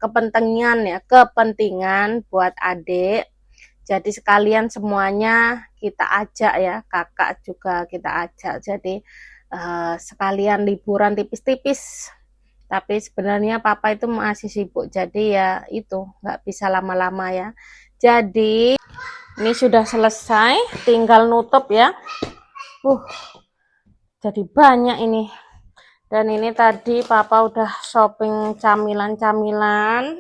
kepentingan buat adik. Jadi sekalian semuanya kita ajak ya, kakak juga kita ajak. Jadi sekalian liburan tipis-tipis. Tapi sebenarnya papa itu masih sibuk, jadi ya itu nggak bisa lama-lama ya. Jadi ini sudah selesai, tinggal nutup ya. Jadi banyak ini. Dan ini tadi papa udah shopping camilan-camilan.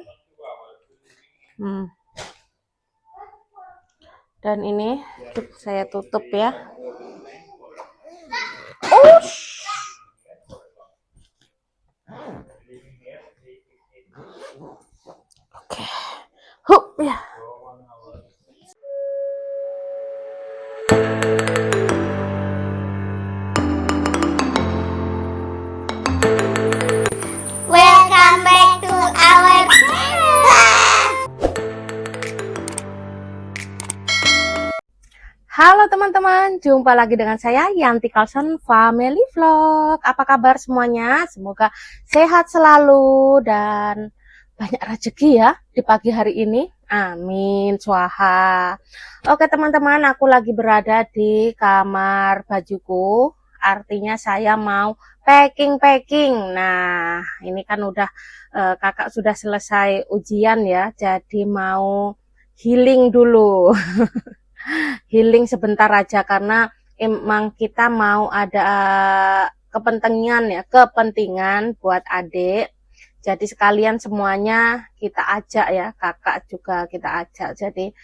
Dan ini saya tutup ya. Oke. Hup ya. Welcome back to our channel. Halo teman-teman, jumpa lagi dengan saya Yanti Carlson Family Vlog. Apa kabar semuanya? Semoga sehat selalu dan banyak rezeki ya di pagi hari ini. Amin, swaha. Oke teman-teman, aku lagi berada di kamar bajuku. Artinya saya mau packing. Nah, ini kan udah kakak sudah selesai ujian ya, jadi mau healing dulu. Healing sebentar aja karena emang kita mau ada kepentingan buat adik. Jadi sekalian semuanya kita ajak ya, kakak juga kita ajak. Jadi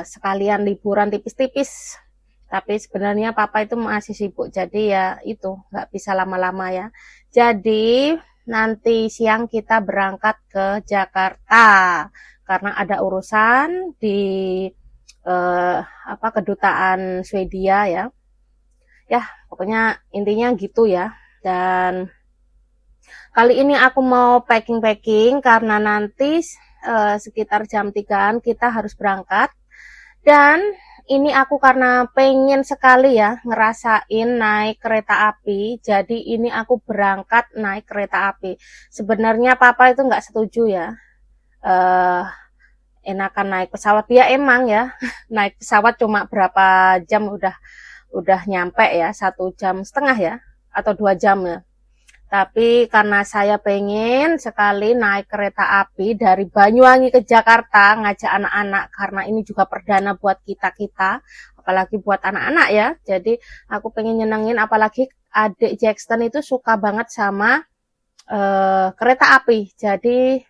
sekalian liburan tipis-tipis. Tapi sebenarnya papa itu masih sibuk, jadi ya itu nggak bisa lama-lama ya. Jadi nanti siang kita berangkat ke Jakarta karena ada urusan di kedutaan Swedia ya pokoknya intinya gitu ya. Dan kali ini aku mau packing karena nanti sekitar jam 3-an kita harus berangkat. Dan ini aku karena pengen sekali ya ngerasain naik kereta api, jadi ini aku berangkat naik kereta api. Sebenarnya papa itu nggak setuju ya, enakan naik pesawat. Ya emang ya, naik pesawat cuma berapa jam udah nyampe ya, 1,5 jam ya, atau 2 jam ya. Tapi karena saya pengen sekali naik kereta api dari Banyuwangi ke Jakarta, ngajak anak-anak, karena ini juga perdana buat kita, apalagi buat anak-anak ya. Jadi aku pengen nyenengin, apalagi adik Jackson itu suka banget sama kereta api. Jadi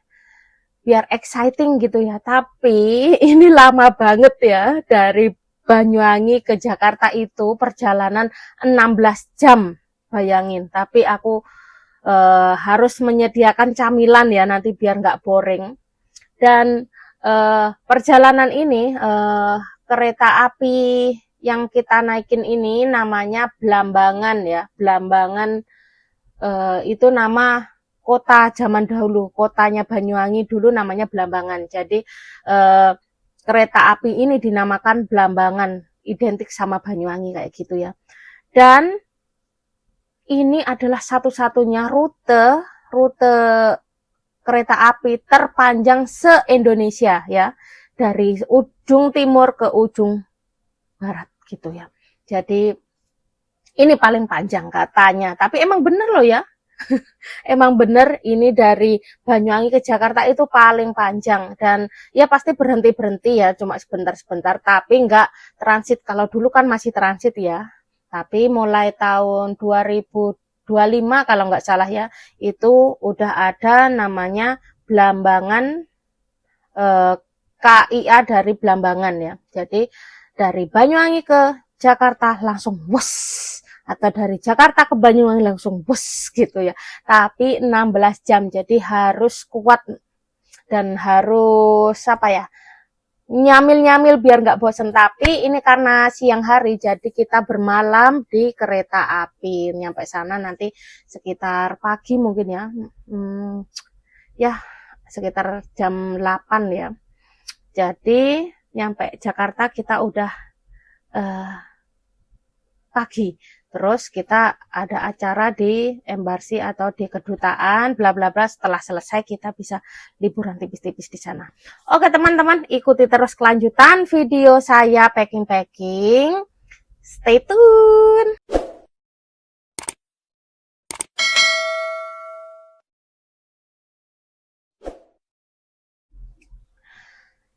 biar exciting gitu ya. Tapi ini lama banget ya, dari Banyuwangi ke Jakarta itu perjalanan 16 jam, bayangin. Tapi aku harus menyediakan camilan ya nanti biar nggak boring. Dan perjalanan ini kereta api yang kita naikin ini namanya Blambangan ya. Blambangan itu nama kota zaman dahulu, kotanya Banyuwangi dulu namanya Blambangan. Jadi kereta api ini dinamakan Blambangan, identik sama Banyuwangi kayak gitu ya. Dan ini adalah satu-satunya rute kereta api terpanjang se-Indonesia ya, dari ujung timur ke ujung barat gitu ya. Jadi ini paling panjang katanya, tapi emang bener loh ya. Emang bener ini dari Banyuwangi ke Jakarta itu paling panjang. Dan ya pasti berhenti-berhenti ya, cuma sebentar-sebentar, tapi nggak transit. Kalau dulu kan masih transit ya. Tapi mulai tahun 2025 kalau nggak salah ya, itu udah ada namanya Blambangan, KIA dari Blambangan ya. Jadi dari Banyuwangi ke Jakarta langsung wus, atau dari Jakarta ke Banyuwangi langsung bus gitu ya. Tapi 16 jam, jadi harus kuat dan harus nyamil-nyamil biar nggak bosen. Tapi ini karena siang hari, jadi kita bermalam di kereta api. Nyampe sana nanti sekitar pagi mungkin ya, ya sekitar jam 8 ya. Jadi nyampe Jakarta kita udah pagi. Terus kita ada acara di embassy atau di kedutaan, bla bla bla. Setelah selesai kita bisa liburan tipis-tipis di sana. Oke teman-teman, ikuti terus kelanjutan video saya packing-packing. Stay tune.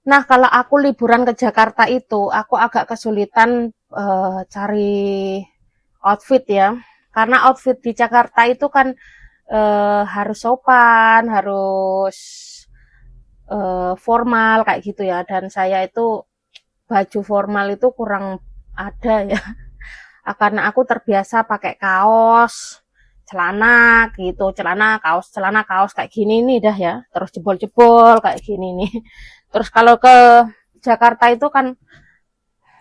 Nah, kalau aku liburan ke Jakarta itu, aku agak kesulitan cari outfit ya. Karena outfit di Jakarta itu kan harus sopan, harus formal kayak gitu ya. Dan saya itu baju formal itu kurang ada ya. Karena aku terbiasa pakai kaos, celana gitu, celana kaos kayak gini nih dah ya. Terus jebol-jebol kayak gini nih. Terus kalau ke Jakarta itu kan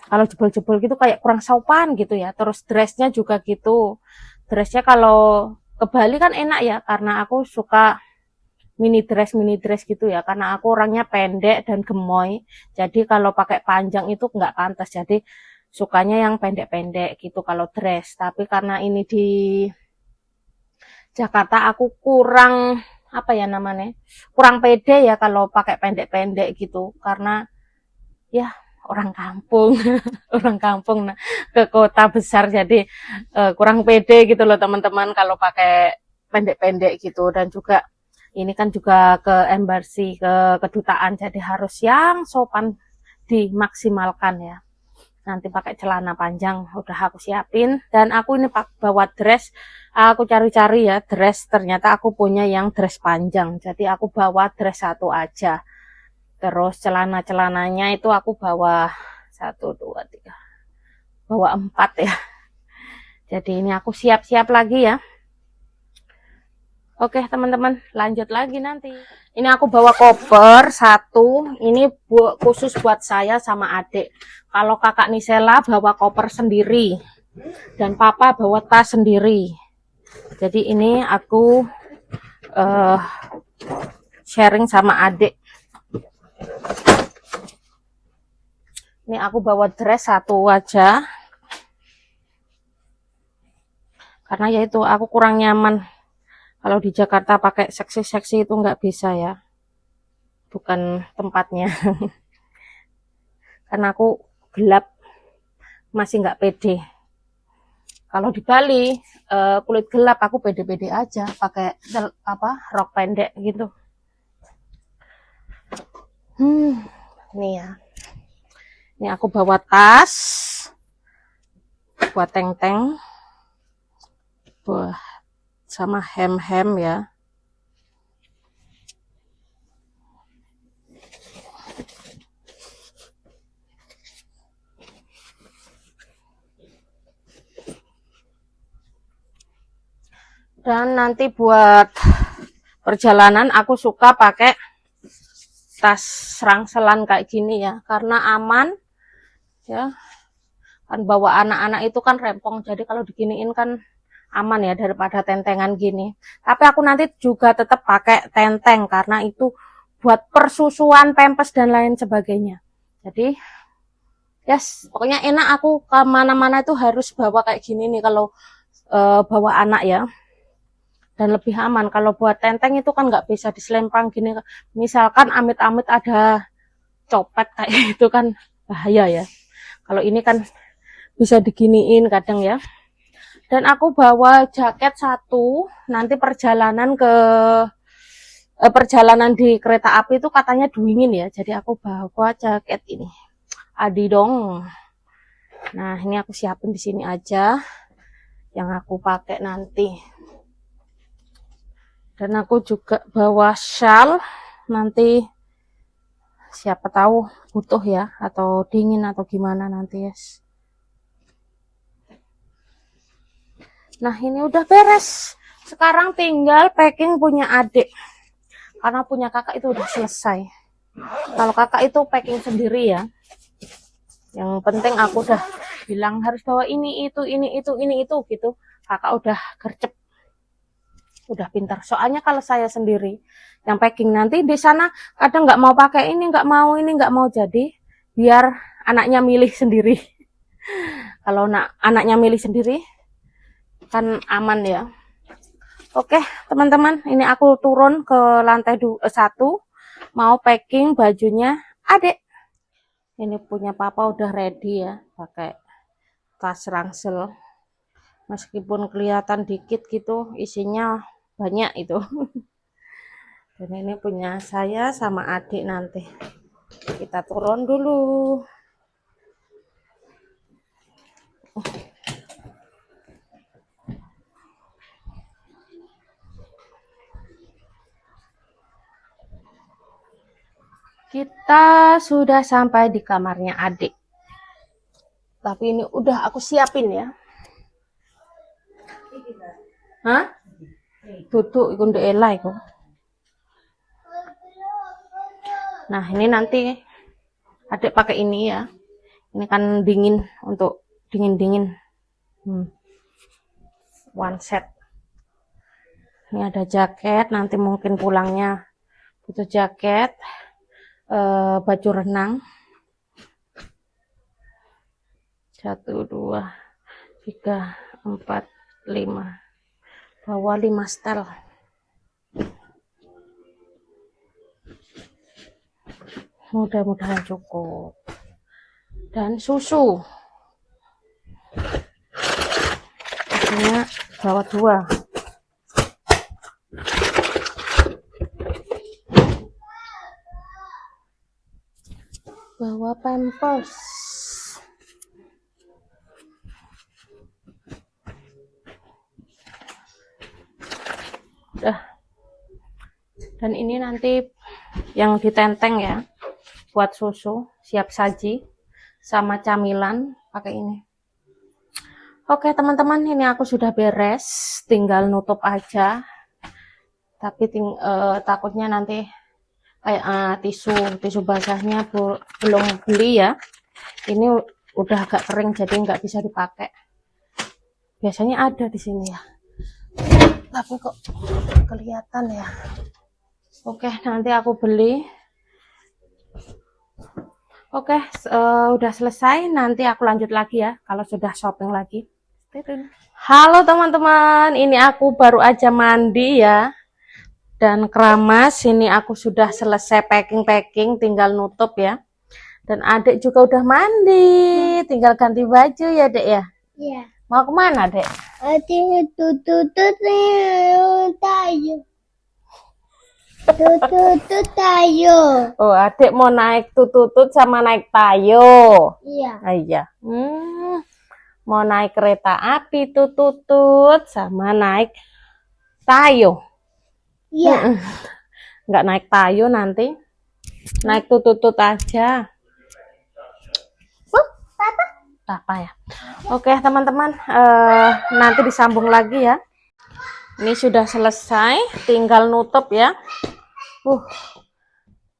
kalau jebol-jebol gitu kayak kurang sopan gitu ya. Terus dressnya juga gitu. Dressnya kalau ke Bali kan enak ya, karena aku suka mini dress gitu ya. Karena aku orangnya pendek dan gemoy. Jadi kalau pakai panjang itu nggak pantas. Jadi sukanya yang pendek-pendek gitu kalau dress. Tapi karena ini di Jakarta aku kurang apa ya namanya, kurang pede ya kalau pakai pendek-pendek gitu, karena ya orang kampung orang kampung ke kota besar, jadi kurang pede gitu loh teman-teman kalau pakai pendek-pendek gitu. Dan juga ini kan juga ke embassy, ke kedutaan, jadi harus yang sopan dimaksimalkan ya. Nanti pakai celana panjang udah aku siapin. Dan aku ini bawa dress, aku cari-cari ya dress, ternyata aku punya yang dress panjang, jadi aku bawa dress satu aja. Terus celananya itu aku bawa 1, 2, 3, bawa 4 ya. Jadi ini aku siap-siap lagi ya. Oke teman-teman, lanjut lagi nanti. Ini aku bawa koper 1, ini khusus buat saya sama adik. Kalau kakak Nisela bawa koper sendiri, dan papa bawa tas sendiri. Jadi ini aku sharing sama adik. Ini aku bawa dress 1 aja, karena yaitu aku kurang nyaman kalau di Jakarta pakai seksi-seksi itu nggak bisa ya, bukan tempatnya. Karena aku gelap, masih nggak pede. Kalau di Bali kulit gelap aku pede-pede aja pakai rok pendek gitu. Ini ya. Ini aku bawa tas buat teng-teng, sama hem-hem ya. Dan nanti buat perjalanan aku suka pakai tas rangselan kayak gini ya, karena aman ya. Kan bawa anak-anak itu kan rempong, jadi kalau diginiin kan aman ya daripada tentengan gini. Tapi aku nanti juga tetap pakai tenteng karena itu buat persusuan, pempes dan lain sebagainya. Jadi yes, pokoknya enak, aku kemana-mana itu harus bawa kayak gini nih kalau bawa anak ya. Dan lebih aman. Kalau buat tenteng itu kan nggak bisa diselempang gini. Misalkan amit-amit ada copet kayak itu kan bahaya ya. Kalau ini kan bisa diginiin kadang ya. Dan aku bawa jaket 1, nanti perjalanan di kereta api itu katanya dingin ya, jadi aku bawa jaket ini. Adi dong. Nah, ini aku siapin di sini aja yang aku pakai nanti. Dan aku juga bawa shawl, nanti siapa tahu butuh ya, atau dingin atau gimana nanti ya. Nah, ini udah beres. Sekarang tinggal packing punya adik. Karena punya kakak itu udah selesai. Kalau kakak itu packing sendiri ya. Yang penting aku udah bilang harus bawa ini itu gitu. Kakak udah gercep. Udah pintar. Soalnya kalau saya sendiri yang packing, nanti di sana kadang nggak mau pakai ini, nggak mau, jadi biar anaknya milih sendiri. Kalau anaknya milih sendiri, kan aman ya. Oke teman-teman, ini aku turun ke lantai 1 mau packing bajunya adik. Ini punya papa udah ready ya, pakai tas ransel, meskipun kelihatan dikit gitu, isinya banyak itu. Dan ini punya saya sama adik. Nanti kita turun dulu. Kita sudah sampai di kamarnya adik. Tapi ini udah aku siapin ya. Hah? Duduk iku ndek elai kok. Nah, ini nanti adik pakai ini ya. Ini kan dingin, untuk dingin-dingin. One set. Ini ada jaket, nanti mungkin pulangnya butuh jaket. Baju renang 1, 2, 3, 4, 5, bawa 5 setel. Mudah-mudahan cukup. Dan susu susunya bawa 2. Bawa pampers. Udah. Dan ini nanti yang ditenteng ya, buat susu siap saji sama camilan pakai ini. Oke teman-teman, ini aku sudah beres, tinggal nutup aja. Tapi takutnya nanti kayak tisu basahnya belum beli ya. Ini udah agak kering jadi nggak bisa dipakai. Biasanya ada di sini ya, tapi kok kelihatan ya. Oke, nanti aku beli. Oke, udah selesai. Nanti aku lanjut lagi ya kalau sudah shopping lagi. Halo teman-teman, ini aku baru aja mandi ya dan keramas. Ini aku sudah selesai packing, tinggal nutup ya. Dan adik juga udah mandi, tinggal ganti baju ya dek ya. Iya. Mau kemana dek? Adik tutut tayo. Tutut tayo. Oh adik mau naik tutut sama naik tayo. Iya. Iya. Mau naik kereta api tutut sama naik tayo. Iya. Nggak naik tayo nanti, naik tutut aja. Papa ya. Oke teman-teman, nanti disambung lagi ya. Ini sudah selesai, tinggal nutup ya.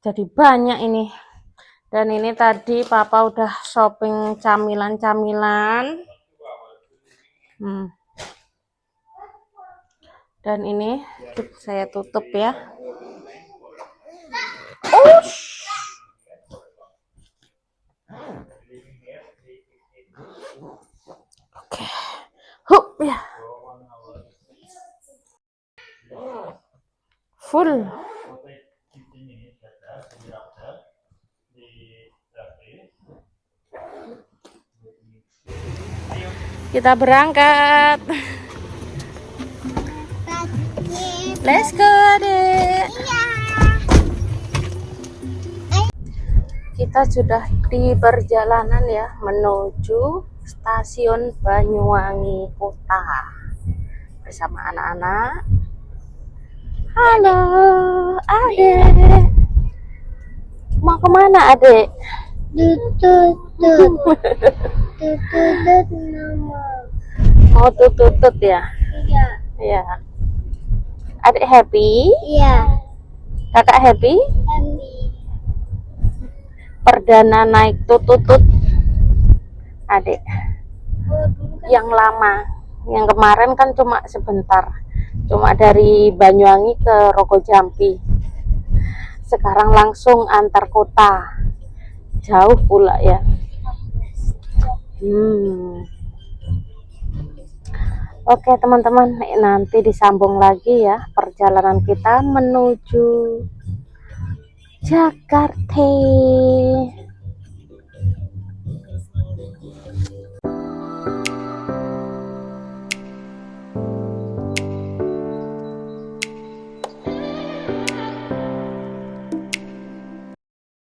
Jadi banyak ini. Dan ini tadi papa udah shopping camilan-camilan. Dan ini saya tutup ya. Oke. Hup ya. Full. Kita berangkat. Let's go, Dek. Kita sudah di perjalanan ya menuju stasiun Banyuwangi Kota bersama anak-anak. Halo, Adek. Mau kemana, Adek? Tutut. Tutut nama. Mau tutut ya? Iya. Iya. Adek happy? Iya. Kakak happy? Happy. Perdana naik tutut. Adek. Yang lama. Yang kemarin kan cuma sebentar. Cuma dari Banyuwangi ke Rogojampi. Sekarang langsung antar kota. Jauh pula Oke teman-teman, nanti disambung lagi ya perjalanan kita menuju Jakarta.